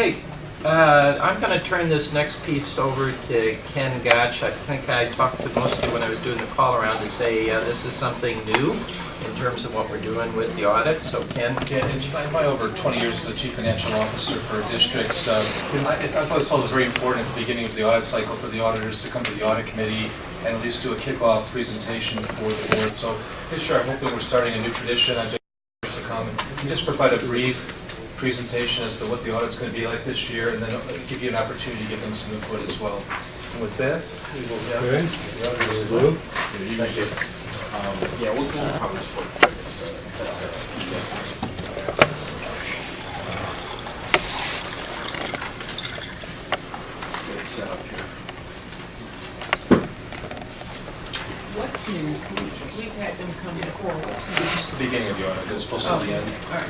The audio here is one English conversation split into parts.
Okay, I'm going to turn this next piece over to Ken Gotch. I think I talked to most of you when I was doing the call around to say this is something new in terms of what we're doing with the audit. So Ken? Yeah, in my over 20 years as a Chief Financial Officer for districts, I thought it was very important at the beginning of the audit cycle for the auditors to come to the audit committee and at least do a kickoff presentation for the board. So this year I'm hoping we're starting a new tradition. I'd like to come and just provide a brief presentation as to what the audit's going to be like this year, and then give you an opportunity to give them some input as well. And with that, we will have the auditors go. Thank you. Yeah, we'll probably just work through this. Get it set up here. What's new? We've had them come before. What's new? This is the beginning of the audit. It's supposed to be the end. All right.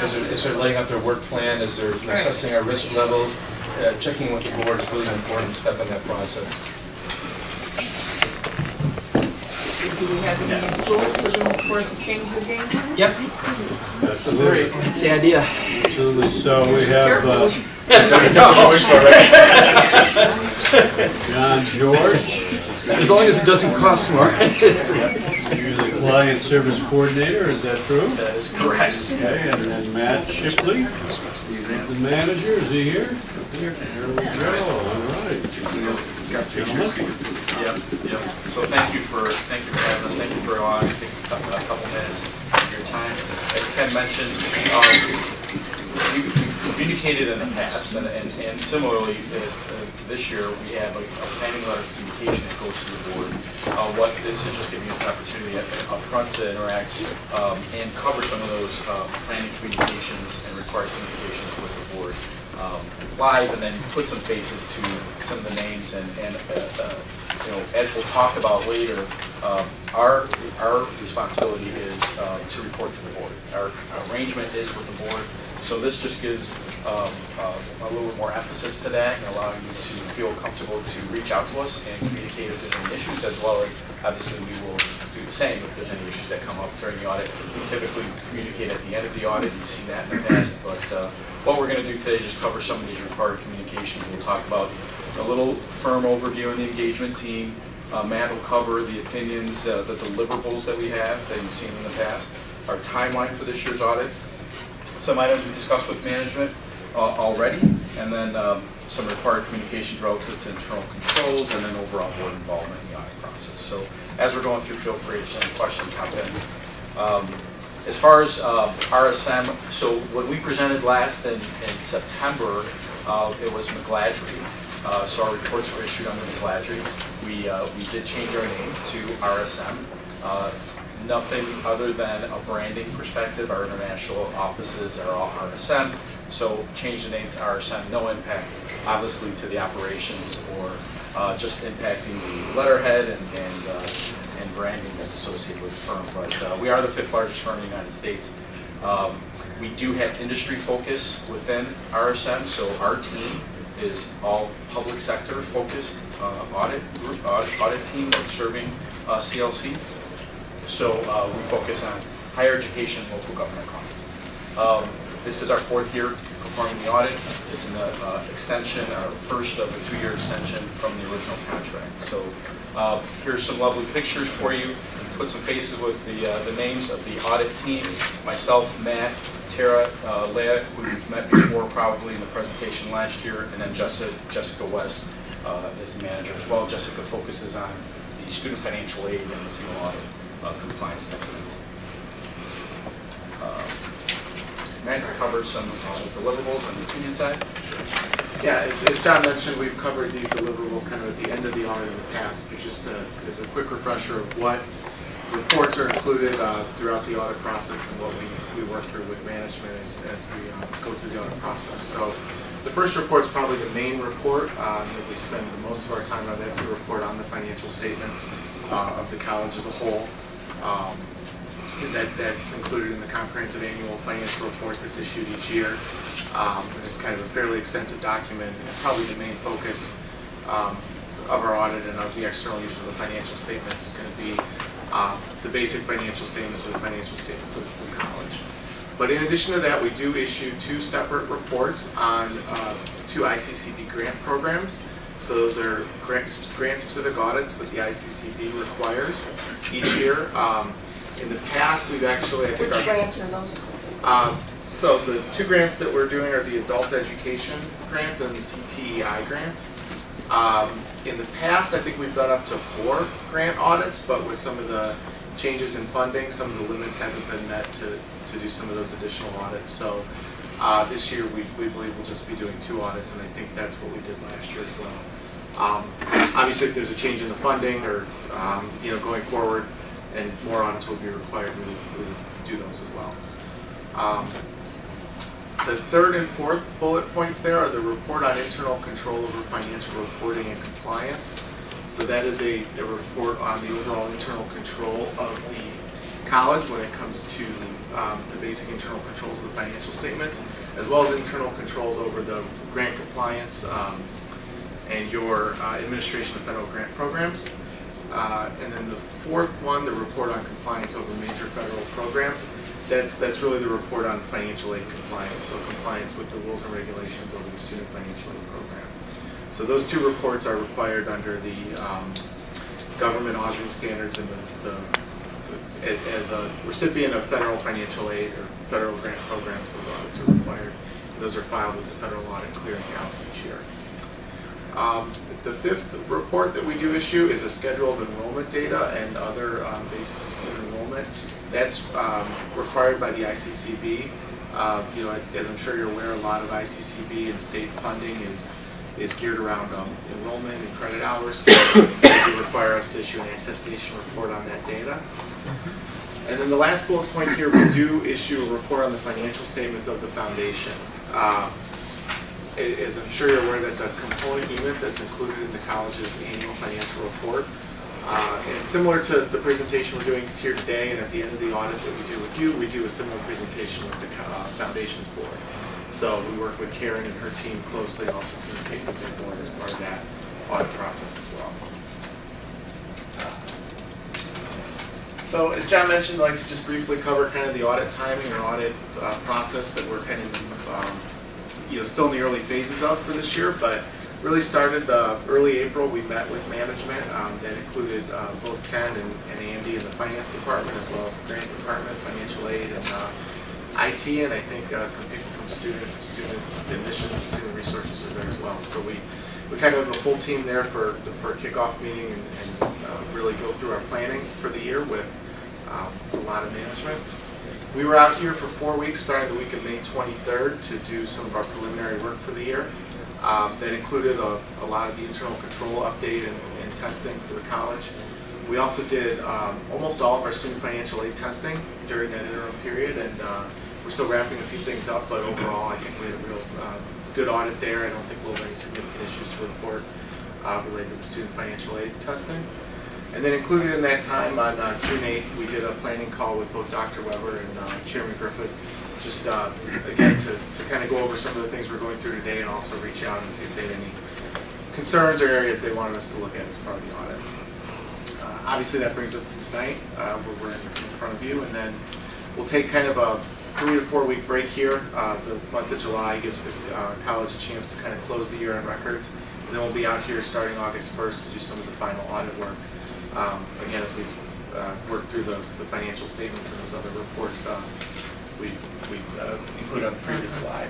As they're laying out their work plan, as they're assessing our risk levels, checking with the board is really an important step in that process. Do we have any tools for them, of course, to change the game plan? Yep. That's That's the idea. So we have John George, As long as it doesn't cost more. you're the Client Service Coordinator, is that true? That is correct. Okay, and then Matt Shipley, the manager, is he here? There we go, all right. Gentlemen. Yep. So thank you for having us. Thank you for allowing us to take a couple minutes of your time. As Ken mentioned, we've communicated in the past, and similarly this year we have a planning letter of communication that goes to the board. What this is just giving us an opportunity up front to interact and cover some of those planning communications and required communications with the board live, and then put some faces to some of the names and as we'll talk about later, our responsibility is to report to the board. Our arrangement is with the board, so this just gives a little bit more emphasis to that and allowing you to feel comfortable to reach out to us and communicate if there's any issues, as well as obviously we will do the same if there's any issues that come up during the audit. We typically communicate at the end of the audit. You've seen that in the past, but what we're going to do today is just cover some of these required communications. We'll talk about a little firm overview on the engagement team. Matt will cover the opinions, the deliverables that we have that you've seen in the past, our timeline for this year's audit, some items we discussed with management already, and then some required communications relative to internal controls, and then overall board involvement in the audit process. So as we're going through, feel free if any questions hop in. As far as RSM, so when we presented last in September, it was McGladrey. So our reports were issued under McGladrey. We did change our name to RSM. Nothing other than a branding perspective. Our international offices are all RSM. So change the name to RSM, no impact obviously to the operations or just impacting the letterhead and branding that's associated with the firm. But we are the 5th largest firm in the United States. We do have industry focus within RSM, so our team is all public sector focused audit team that's serving CLC. So we focus on higher education and local government clients. This is our 4th year performing the audit. It's an extension, our first of a 2-year extension from the original contract. So here's some lovely pictures for you. Put some faces with the names of the audit team. Myself, Matt, Tara, Leah, who we've met before probably in the presentation last year, and then Jessica West is the manager as well. Jessica focuses on the student financial aid and the single audit compliance testing. Matt covered some deliverables on the opinion side. Yeah, as John mentioned, we've covered these deliverables kind of at the end of the audit in the past, but just as a quick refresher of what reports are included throughout the audit process and what we work through with management as we go through the audit process. So the first report is probably the main report that we spend most of our time on. That's the report on the financial statements of the college as a whole. That's included in the comprehensive annual financial report that's issued each year. It's kind of a fairly extensive document, and it's probably the main focus of our audit and of the external use of the financial statements is going to be the basic financial statements or the financial statements of the college. But in addition to that, we do issue 2 separate reports on 2 ICCB grant programs. So those are grant-specific audits that the ICCB requires each year. In the past, we've actually, I think, Which grants are those? so the 2 grants that we're doing are the Adult Education Grant and the CTEI Grant. In the past, I think we've done up to 4 grant audits, but with some of the changes in funding, some of the limits haven't been met to do some of those additional audits. So this year, we believe we'll just be doing 2 audits, and I think that's what we did last year as well. Obviously, if there's a change in the funding or going forward, and more audits will be required, we would do those as well. The 3rd and 4th bullet points there are the report on internal control over financial reporting and compliance. So that is a report on the overall internal control of the college when it comes to the basic internal controls of the financial statements, as well as internal controls over the grant compliance and your administration of federal grant programs. And then the 4th one, the report on compliance over major federal programs. That's really the report on financial aid compliance, so compliance with the rules and regulations over the student financial aid program. So those 2 reports are required under the government auditing standards, and as a recipient of federal financial aid or federal grant programs, those audits are required. Those are filed with the Federal Audit Clearinghouse each year. The 5th report that we do issue is a schedule of enrollment data and other basis of student enrollment. That's required by the ICCB. As I'm sure you're aware, a lot of ICCB and state funding is geared around enrollment and credit hours. So they require us to issue an attestation report on that data. And then the last bullet point here, we do issue a report on the financial statements of the foundation. As I'm sure you're aware, that's a component unit that's included in the college's annual financial report. And similar to the presentation we're doing here today, and at the end of the audit that we do with you, we do a similar presentation with the Foundations Board. So we work with Karen and her team closely, and also communicate with their board as part of that audit process as well. So as John mentioned, I'd like to just briefly cover kind of the audit timing and audit process that we're kind of still in the early phases of for this year, but really started early April. We met with management that included both Ken and Andy in the finance department, as well as the grant department, financial aid, and IT, and I think some people from student admissions and student resources are there as well. So we kind of have a full team there for a kickoff meeting and really go through our planning for the year with a lot of management. We were out here for 4 weeks, starting the week of May 23rd, to do some of our preliminary work for the year. That included a lot of the internal control update and testing for the college. We also did almost all of our student financial aid testing during that interim period, and we're still wrapping a few things up, but overall I think we had a real good audit there. I don't think we'll have any significant issues to report related to the student financial aid testing. And then included in that time on June 8th, we did a planning call with both Dr. Weber and Chairman Griffith, just again to kind of go over some of the things we're going through today, and also reach out and see if they had any concerns or areas they wanted us to look at as part of the audit. Obviously that brings us to tonight, where we're in front of you, and then we'll take kind of a 3 to 4 week break here. The month of July gives the college a chance to kind of close the year on records, and then we'll be out here starting August 1st to do some of the final audit work. Again, as we work through the financial statements and those other reports we include on the previous slide.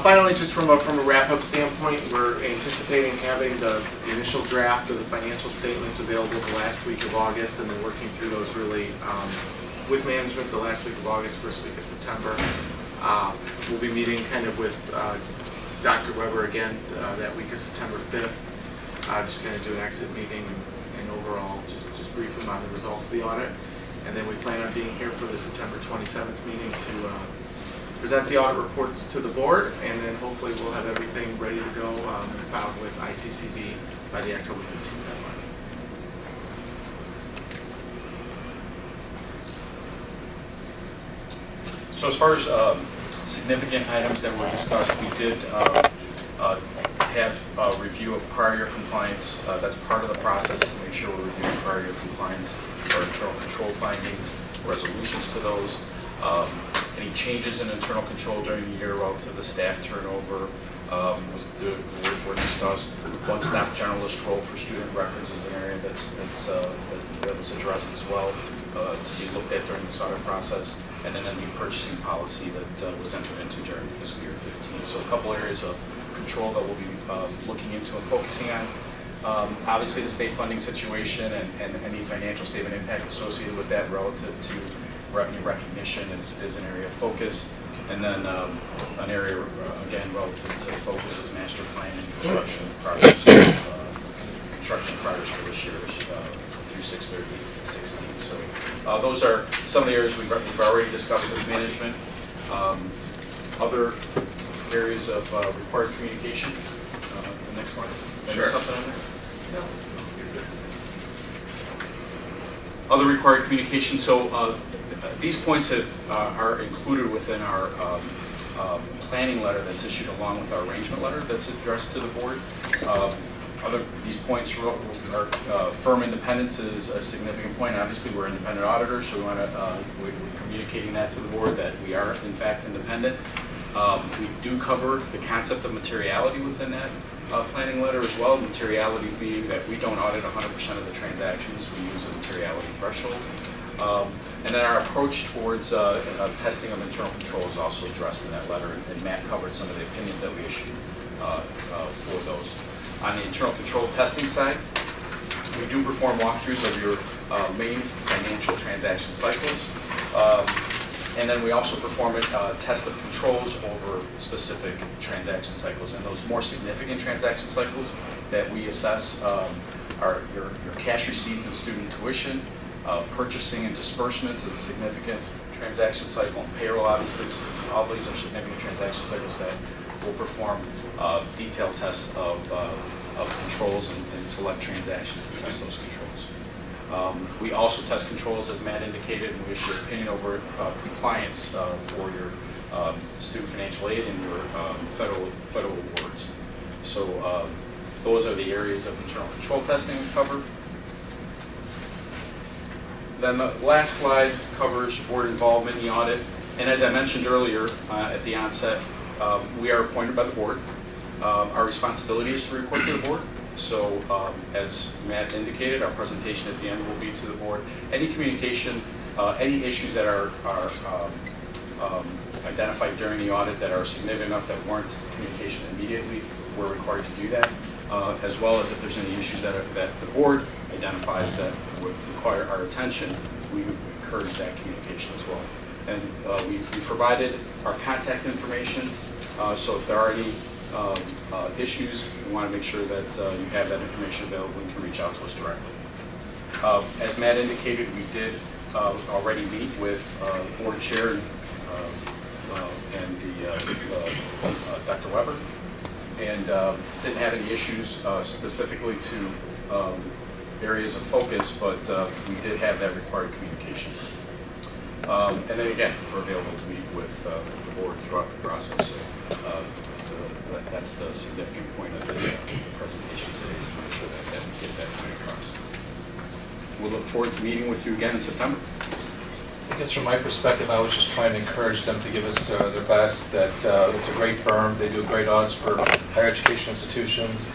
Finally, just from a wrap-up standpoint, we're anticipating having the initial draft of the financial statements available the last week of August, and then working through those really with management the last week of August, first week of September. We'll be meeting kind of with Dr. Weber again that week of September 5th. Just going to do an exit meeting and overall just brief him on the results of the audit. And then we plan on being here for the September 27th meeting to present the audit reports to the board, and then hopefully we'll have everything ready to go filed with ICCB by the October 15th deadline. So as far as significant items that were discussed, we did have a review of prior year compliance. That's part of the process to make sure we're reviewing prior year compliance for internal control findings. resolutions to those. Any changes in internal control during the year relative to the staff turnover were discussed. One-stop generalist role for student records is an area that was addressed as well, to be looked at during this audit process. And then a new purchasing policy that was entered into during fiscal year 15. So a couple areas of control that we'll be looking into and focusing on. Obviously, the state funding situation and any financial statement impact associated with that relative to revenue recognition is an area of focus. And then an area, again, relative to focus is master plan and construction projects for this year through 6/30/16. So those are some of the areas we've already discussed with management. Other areas of required communication. The next slide. Maybe something on there? No. Other required communication. So these points are included within our planning letter that's issued along with our arrangement letter that's addressed to the board. These points are firm independence is a significant point. Obviously, we're independent auditors, so we're communicating that to the board that we are in fact independent. We do cover the concept of materiality within that planning letter as well. Materiality being that we don't audit 100% of the transactions. We use a materiality threshold. And then our approach towards testing of internal control is also addressed in that letter, and Matt covered some of the opinions that we issued for those. On the internal control testing side, we do perform walkthroughs of your main financial transaction cycles. And then we also perform a test of controls over specific transaction cycles. And those more significant transaction cycles that we assess are your cash receipts and student tuition, purchasing and disbursements is a significant transaction cycle, and payroll, obviously. All these are significant transaction cycles that will perform detailed tests of controls and select transactions to test those controls. We also test controls, as Matt indicated, and we issue an opinion over compliance for your student financial aid and your federal awards. So those are the areas of internal control testing we cover. Then the last slide covers board involvement in the audit. And as I mentioned earlier at the onset, we are appointed by the board. Our responsibility is to report to the board. So as Matt indicated, our presentation at the end will be to the board. Any communication, any issues that are identified during the audit that are significant enough that warrant communication immediately, we're required to do that, as well as if there's any issues that the board identifies that would require our attention, we encourage that communication as well. And we provided our contact information, so if there are any issues, we want to make sure that you have that information available and can reach out to us directly. As Matt indicated, we did already meet with board chair and Dr. Weber, and didn't have any issues specifically to areas of focus, but we did have that required communication. And then again, we're available to meet with the board throughout the process. So, that's the significant point of the presentation today, is to make sure that we get that point across. We'll look forward to meeting with you again in September. I guess from my perspective, I was just trying to encourage them to give us their best, that it's a great firm, they do great audits for higher education institutions.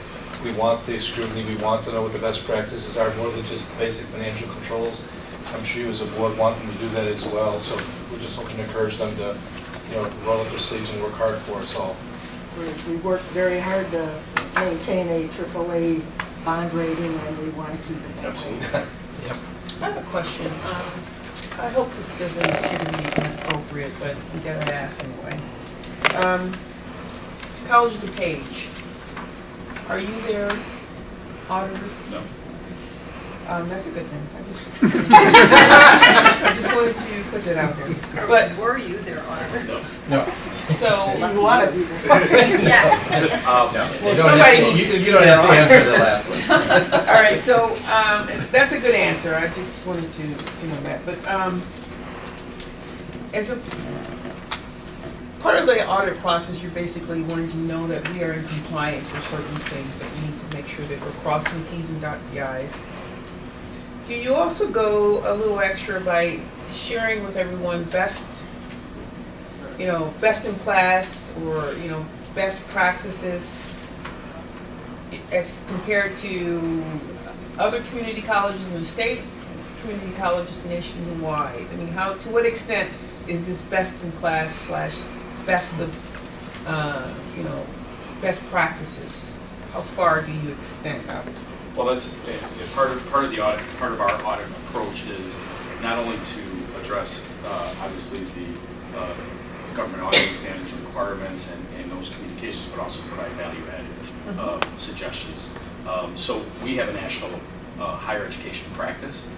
We want the scrutiny, we want to know what the best practices are, more than just basic financial controls. I'm sure you as a board want them to do that as well, so we're just hoping to encourage them to, roll up their sleeves and work hard for us all. We work very hard to maintain a AAA bond rating, and we want to keep it that way. Absolutely. Yep. I have a question. I hope this doesn't be inappropriate, but we gotta ask anyway. College DePage, are you their auditors? No. That's a good thing. I just wanted to put that out there. But Were you their auditor? No. so You want to be there. Yeah. well, somebody needs to. You don't have to answer the last one. All right, so that's a good answer. I just wanted to know that. But as a part of the audit process, you're basically wanting to know that we are in compliance with certain things, that we need to make sure that we're crossing T's and dotting the I's. Do you also go a little extra by sharing with everyone best in class or, best practices as compared to other community colleges in the state, community colleges nationwide? I mean, to what extent is this best in class slash best of, best practices? How far do you extend out? Well, that's part of the audit. Part of our audit approach is not only to address obviously the government auditing standards and requirements and those communications, but also provide value-added suggestions. So we have a national higher education practice.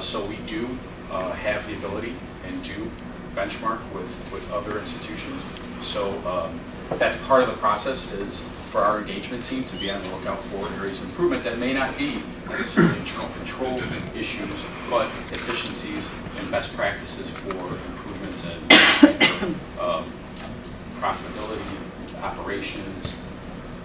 So we do have the ability and do benchmark with other institutions. So that's part of the process, is for our engagement team to be on the lookout for areas of improvement that may not be necessarily internal control issues, but efficiencies and best practices for improvements in profitability, operations,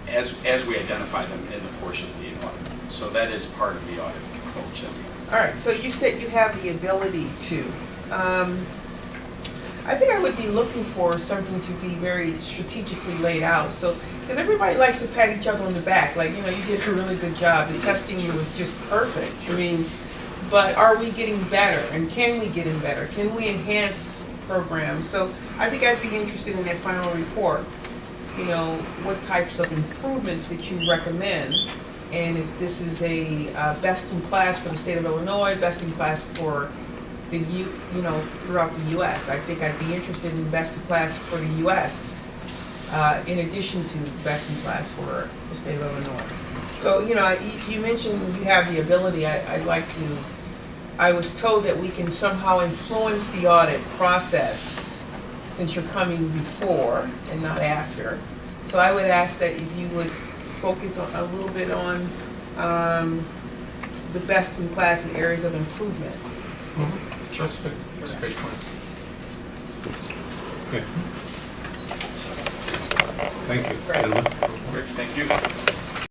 as we identify them in the course of the audit. So that is part of the audit approach that we have. All right, so you said you have the ability to. I think I would be looking for something to be very strategically laid out. So, because everybody likes to pat each other on the back, like, you did a really good job. The testing was just perfect. I mean, but are we getting better? And can we get better? Can we enhance programs? So I think I'd be interested in that final report. What types of improvements that you recommend? And if this is a best in class for the state of Illinois, best in class for the throughout the U.S. I think I'd be interested in best in class for the U.S. In addition to best in class for the state of Illinois. So you mentioned you have the ability. I was told that we can somehow influence the audit process since you're coming before and not after. So I would ask that if you would focus a little bit on the best in class and areas of improvement. Sure. That's a great point. Okay. Thank you, gentlemen. Great, thank you.